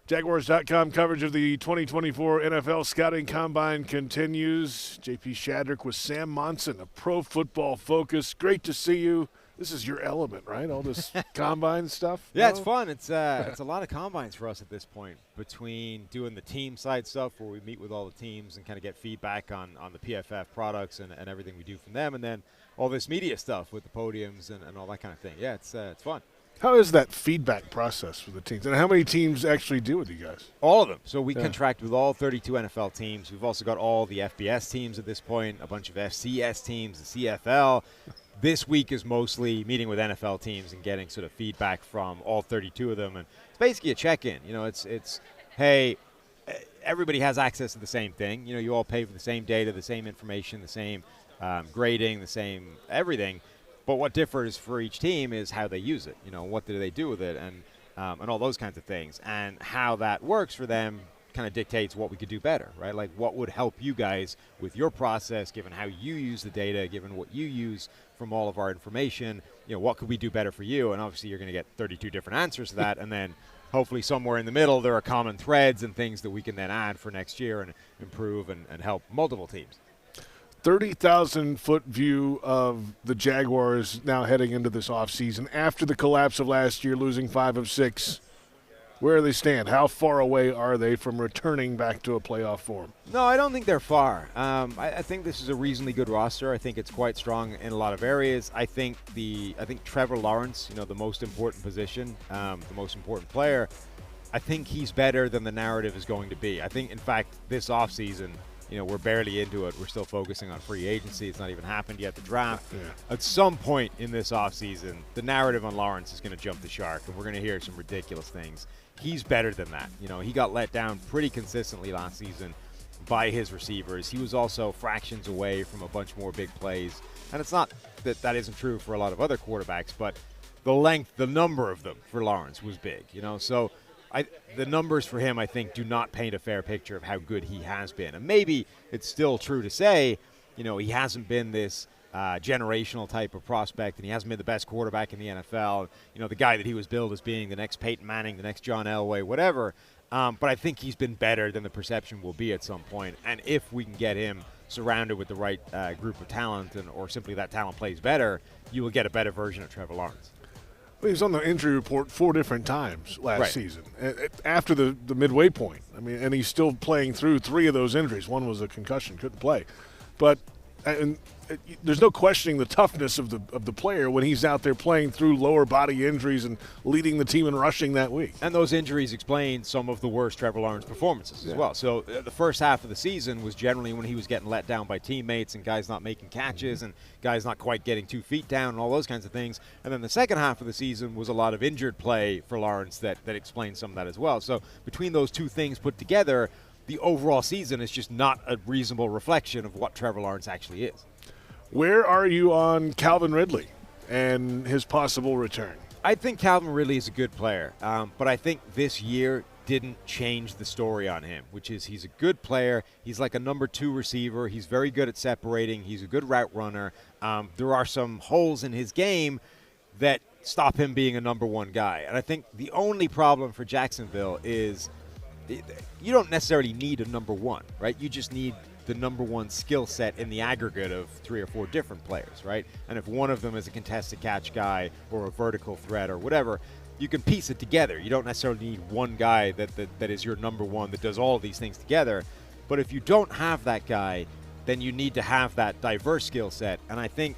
Jaguars.com coverage of the 2024 NFL Scouting Combine continues. JP Shadrick with Sam Monson, a Pro Football Focus. Great to see you. This is your element, right? All this combine stuff? Yeah, it's fun. It's a lot of combines for us at this point, between doing the team side stuff where we meet with all the teams and kind of get feedback on the PFF products and everything we do from them, and then all this media stuff with the podiums and all that kind of thing. Yeah, it's fun. How is that feedback process for the teams? And how many teams actually do with you guys? All of them. So we contract with all 32 NFL teams. We've also got all the FBS teams at this point, a bunch of FCS teams, the CFL. This week is mostly meeting with NFL teams and getting sort of feedback from all 32 of them. And it's basically a check-in. You know, it's hey, everybody has access to the same thing. You know, you all pay for the same data, the same information, the same grading, the same everything. But what differs for each team is how they use it. You know, what do they do with it, and all those kinds of things. And how that works for them kind of dictates what we could do better, right? Like, what would help you guys with your process, given how you use the data, given what you use from all of our information. You know, what could we do better for you? And obviously, you're going to get 32 different answers to that, and then hopefully somewhere in the middle there are common threads and things that we can then add for next year and improve and help multiple teams. 30,000-foot view of the Jaguars now heading into this offseason. After the collapse of last year, losing 5 of 6, where do they stand? How far away are they from returning back to a playoff form? No, I don't think they're far. I think this is a reasonably good roster. I think it's quite strong in a lot of areas. I think Trevor Lawrence, you know, the most important position, the most important player, I think he's better than the narrative is going to be. I think, in fact, this offseason, you know, we're barely into it. We're still focusing on free agency. It's not even happened yet, the draft. Yeah. At some point in this offseason, the narrative on Lawrence is going to jump the shark, and we're going to hear some ridiculous things. He's better than that. You know, he got let down pretty consistently last season by his receivers. He was also fractions away from a bunch more big plays. And it's not that isn't true for a lot of other quarterbacks, but the number of them for Lawrence was big, you know. So the numbers for him, I think, do not paint a fair picture of how good he has been. And maybe it's still true to say, you know, he hasn't been this generational type of prospect, and he hasn't been the best quarterback in the NFL. You know, the guy that he was billed as being the next Peyton Manning, the next John Elway, whatever. But I think he's been better than the perception will be at some point. And if we can get him surrounded with the right group of talent, or simply that talent plays better, you will get a better version of Trevor Lawrence. Well, he was on the injury report 4 different times last season, after the midway point. I mean, and he's still playing through 3 of those injuries. One was a concussion, couldn't play. But there's no questioning the toughness of the player when he's out there playing through lower body injuries and leading the team in rushing that week. And those injuries explain some of the worst Trevor Lawrence performances as well. So the first half of the season was generally when he was getting let down by teammates and guys not making catches and guys not quite getting 2 feet down and all those kinds of things. And then the second half of the season was a lot of injured play for Lawrence that explains some of that as well. So between those two things put together, the overall season is just not a reasonable reflection of what Trevor Lawrence actually is. Where are you on Calvin Ridley and his possible return? I think Calvin Ridley is a good player, but I think this year didn't change the story on him, which is he's a good player. He's like a number 2 receiver. He's very good at separating. He's a good route runner. There are some holes in his game that stop him being a number 1 guy. And I think the only problem for Jacksonville is you don't necessarily need a number 1, right? You just need the number 1 skill set in the aggregate of 3 or 4 different players, right? And if one of them is a contested catch guy or a vertical threat or whatever, you can piece it together. You don't necessarily need one guy that is your number 1 that does all of these things together. But if you don't have that guy, then you need to have that diverse skill set. And I think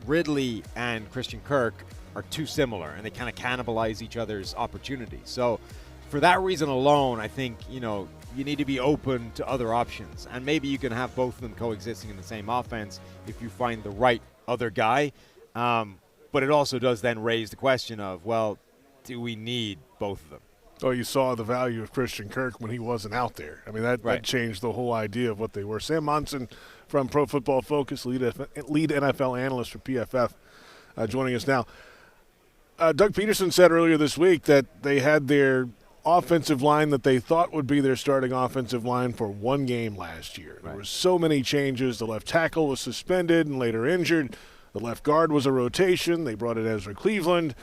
Ridley and Christian Kirk are too similar, and they kind of cannibalize each other's opportunities. So for that reason alone, I think, you know, you need to be open to other options. And maybe you can have both of them coexisting in the same offense if you find the right other guy. But it also does then raise the question of, well, do we need both of them? Oh, you saw the value of Christian Kirk when he wasn't out there. I mean, that changed the whole idea of what they were. Sam Monson from Pro Football Focus, lead NFL analyst for PFF, joining us now. Doug Peterson said earlier this week that they had their offensive line that they thought would be their starting offensive line for one game last year. There were so many changes. The left tackle was suspended and later injured. The left guard was a rotation. They brought in Ezra Cleveland.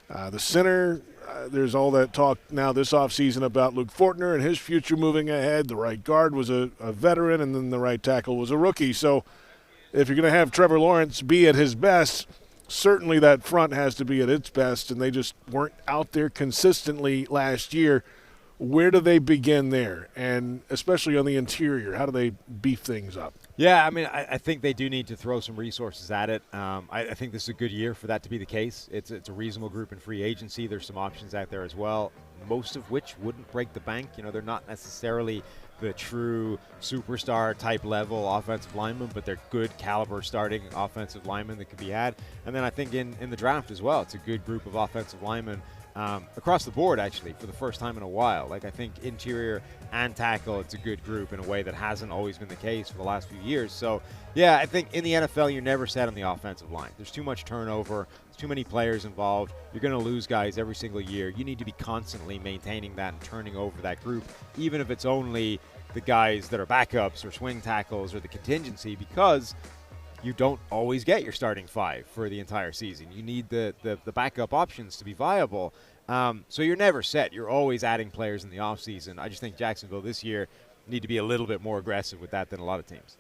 The center there's all that talk now this offseason about Luke Fortner and his future moving ahead. The right guard was a veteran, and then the right tackle was a rookie. So if you're going to have Trevor Lawrence be at his best, certainly that front has to be at its best, and they just weren't out there consistently last year. Where do they begin there? And especially on the interior, how do they beef things up? Yeah, I mean, I think they do need to throw some resources at it. I think this is a good year for that to be the case. It's a reasonable group in free agency. There's some options out there as well, most of which wouldn't break the bank. You know, they're not necessarily the true superstar type level offensive linemen, but they're good caliber starting offensive linemen that could be had. And then I think in the draft as well, it's a good group of offensive linemen across the board, actually, for the first time in a while. Like, I think interior and tackle, it's a good group in a way that hasn't always been the case for the last few years. So, yeah, I think in the NFL, you're never set on the offensive line. There's too much turnover. There's too many players involved. You're going to lose guys every single year. You need to be constantly maintaining that and turning over that group, even if it's only the guys that are backups or swing tackles or the contingency, because you don't always get your starting five for the entire season. You need the backup options to be viable. So you're never set. You're always adding players in the offseason. I just think Jacksonville this year need to be a little bit more aggressive with that than a lot of teams.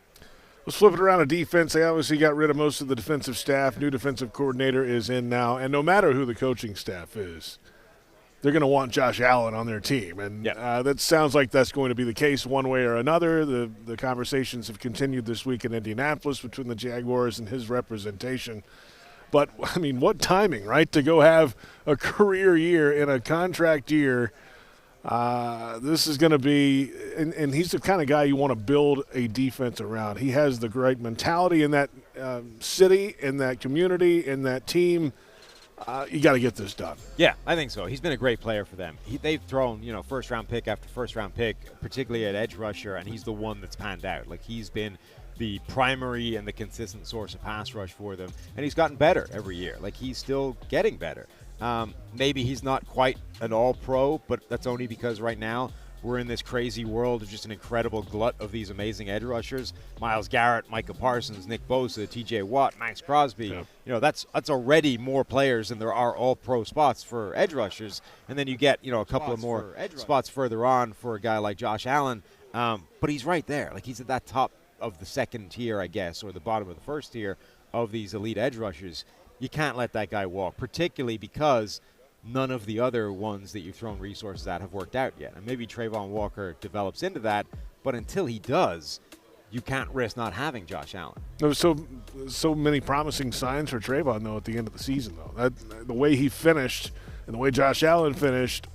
Let's flip it around to defense. They obviously got rid of most of the defensive staff. New defensive coordinator is in now. And no matter who the coaching staff is, they're going to want Josh Allen on their team. And that sounds like that's going to be the case one way or another. The conversations have continued this week in Indianapolis between the Jaguars and his representation. But, I mean, what timing, right, to go have a career year in a contract year. This is going to be – and he's the kind of guy you want to build a defense around. He has the great mentality in that city, in that community, in that team. You got to get this done. Yeah, I think so. He's been a great player for them. They've thrown, first-round pick after first-round pick, particularly at edge rusher, and he's the one that's panned out. Like, he's been the primary and the consistent source of pass rush for them, and he's gotten better every year. Like, he's still getting better. Maybe he's not quite an all-pro, but that's only because right now we're in this crazy world of just an incredible glut of these amazing edge rushers. Myles Garrett, Micah Parsons, Nick Bosa, TJ Watt, Max Crosby. Yeah. That's already more players than there are all-pro spots for edge rushers. And then you get, a couple of more spots further on for a guy like Josh Allen. But he's right there. Like, he's at that top of the second tier, I guess, or the bottom of the first tier of these elite edge rushers. You can't let that guy walk, particularly because none of the other ones that you've thrown resources at have worked out yet. And maybe Trayvon Walker develops into that, but until he does, you can't risk not having Josh Allen. There was so many promising signs for Trayvon, though, at the end of the season, though. The way he finished and the way Josh Allen finished,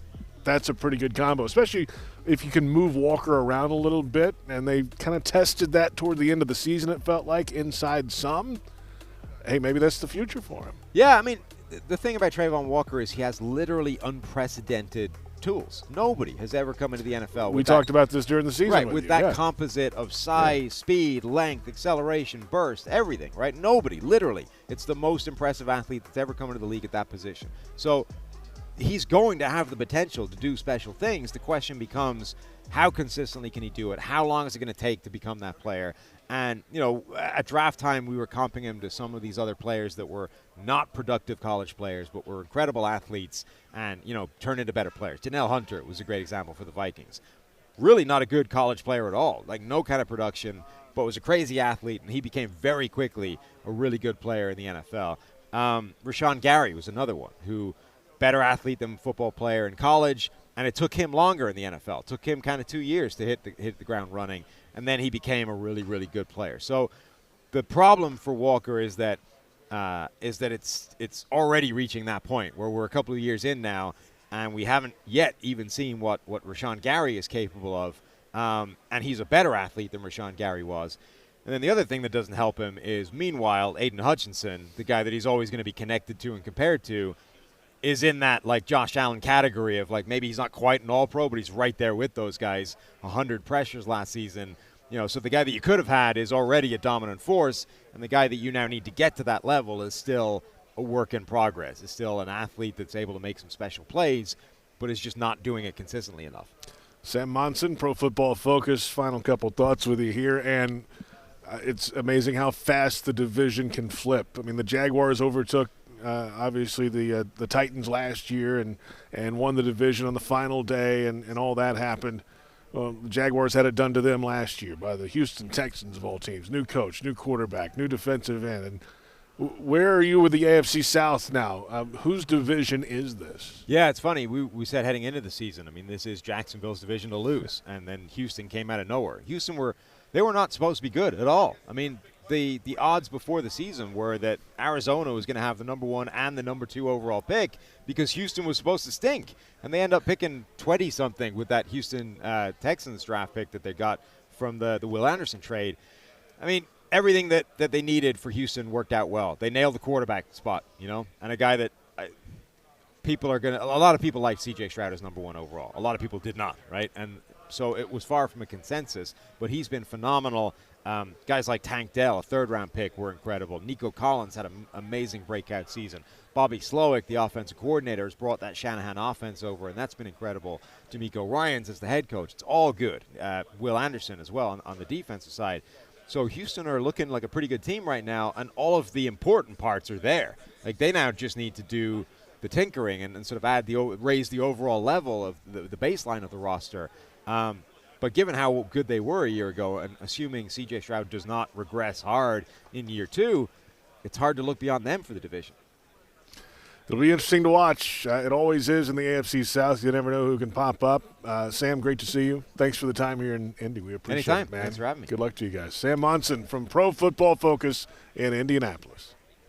that's a pretty good combo, especially if you can move Walker around a little bit. And they kind of tested that toward the end of the season, it felt like, inside some. Hey, maybe that's the future for him. Yeah, I mean, the thing about Trayvon Walker is he has literally unprecedented tools. Nobody has ever come into the NFL. We talked about this during the season. Right, with that composite of size, speed, length, acceleration, burst, everything, right? Nobody, literally. It's the most impressive athlete that's ever come into the league at that position. So he's going to have the potential to do special things. The question becomes, how consistently can he do it? How long is it going to take to become that player? And, at draft time, we were comping him to some of these other players that were not productive college players, but were incredible athletes and, turned into better players. Danielle Hunter was a great example for the Vikings. Really not a good college player at all, like no kind of production, but was a crazy athlete, and he became very quickly a really good player in the NFL. Rashawn Gary was another one who better athlete than football player in college, and it took him longer in the NFL. It took him kind of 2 years to hit the ground running. And then he became a really, really good player. So the problem for Walker is that it's already reaching that point where we're a couple of years in now, and we haven't yet even seen what Rashawn Gary is capable of. And he's a better athlete than Rashawn Gary was. And then the other thing that doesn't help him is, meanwhile, Aiden Hutchinson, the guy that he's always going to be connected to and compared to, is in that, like, Josh Allen category of, like, maybe he's not quite an all-pro, but he's right there with those guys. 100 pressures last season. So the guy that you could have had is already a dominant force, and the guy that you now need to get to that level is still a work in progress. Is still an athlete that's able to make some special plays, but is just not doing it consistently enough. Sam Monson, Pro Football Focus, final couple thoughts with you here. And it's amazing how fast the division can flip. I mean, the Jaguars overtook obviously the Titans last year and won the division on the final day, and all that happened. Well, the Jaguars had it done to them last year by the Houston Texans of all teams. New coach, new quarterback, new defensive end. And where are you with the AFC South now? Whose division is this? Yeah, it's funny. We said heading into the season, I mean, this is Jacksonville's division to lose, and then Houston came out of nowhere. Houston were not supposed to be good at all. I mean, the odds before the season were that Arizona was going to have the number 1 and the number 2 overall pick because Houston was supposed to stink. And they end up picking 20-something with that Houston Texans draft pick that they got from the Will Anderson trade. I mean, everything that they needed for Houston worked out well. They nailed the quarterback spot, and a guy that a lot of people like C.J. Stroud as number 1 overall. A lot of people did not, right? And so it was far from a consensus, but he's been phenomenal. Guys like Tank Dell, a third-round pick, were incredible. Nico Collins had an amazing breakout season. Bobby Slowick, the offensive coordinator, has brought that Shanahan offense over, and that's been incredible. D'Amico Ryans as the head coach. It's all good. Will Anderson as well on the defensive side. So Houston are looking like a pretty good team right now, and all of the important parts are there. Like, they now just need to do the tinkering and sort of raise the overall level of the baseline of the roster. But given how good they were a year ago, and assuming C.J. Stroud does not regress hard in year 2, it's hard to look beyond them for the division. It'll be interesting to watch. It always is in the AFC South. You never know who can pop up. Sam, great to see you. Thanks for the time here in Indy. We appreciate it, man. Thanks for having me. Good luck to you guys. Sam Monson from Pro Football Focus in Indianapolis.